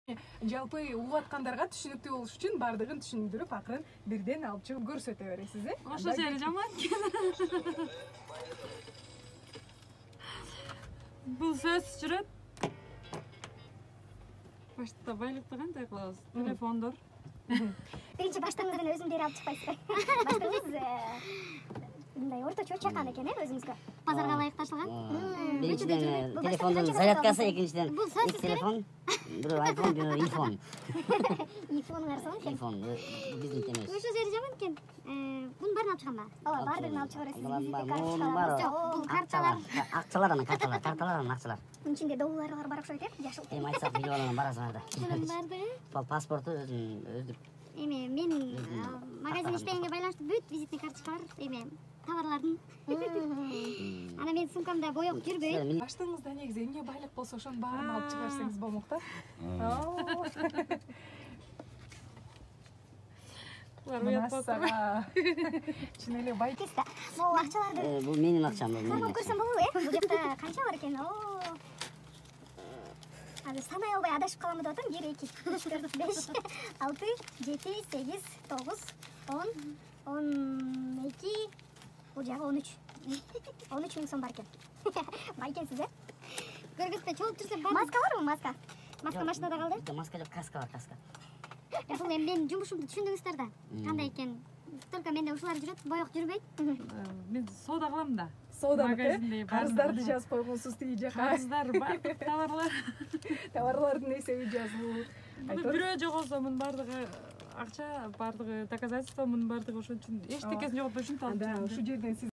Жалпы угуп аткандарга түшүнүктүү болуш үчүн бардыгын түшүндүрүп, акырын бирден алып чыгып көрсөтө бересиз, э? Ошо жери жаман экен. Бул сөз жүрөт. Башта байлыкты кандай кылабыз? Телефондор. Биринчи баштарыңыздан өзүм бери алып чыкпайсызбы? Баштарыңыз мындай орточо чакан экен, өзүңүзгө. Базарга ылайык ташылган. Биринчиден телефондун зарядкасы, экинчиден эки телефон, бирөө айфон, бирөө ифон. Ифонуңар сонун экен. Ифон биздин темес. Ошо жери жаман экен. Мунун баарын алып чыгам ба? Ооба, бардыгын алып чыга бересиз. Бул карталар, акчалар анан акчалар. Мунун ичинде долларлар бар окшойт, э? Жашыл. Эми айтсак билип алган барасыңар да. Шунун бардыгы. Паспорту өздүк. Эми менин магазин иштегенге байланыштуу бүт визитный карточкалар, эми товарлардын. Анан менин сумкамда боек жүрбөйт. Баштарыңызда негизи эмне байлык болсо ошонун баарын алып чыга берсеңиз болмок да. Чын эле бай. Могу акчаларды Бул менин акчам, бул менин. көрсөм болобу, э? Бул жакта канча бар экен? Азыр санай албай адашып каламы деп атам. 1 2 3 4 5 6 7 8 9 10 12 бул жагы 13. 13 миң сом бар экен. Бай экенсиз, э? Көргөзбө чогулуп жүрсө бар. Маска барбы, маска? Маска машинада калды? Маска жок, каска бар, каска. Бул эми менин жумушумду түшүндүңүздөр да. Кандай экен? Только менде ушулар жүрөт, боек жүрбөйт. Мен соода кылам да. Сооданы, карыздарды жазып койгонсуз тиги жака. Карыздар бар, товарлар. Товарлардын эсеби жазылуу. Бирөө жогосо мунун бардыгы акча, бардыгы доказательство, мунун бардыгы ошон үчүн эчтекесин жоготпош үчүн талап. Ушу жерден сиз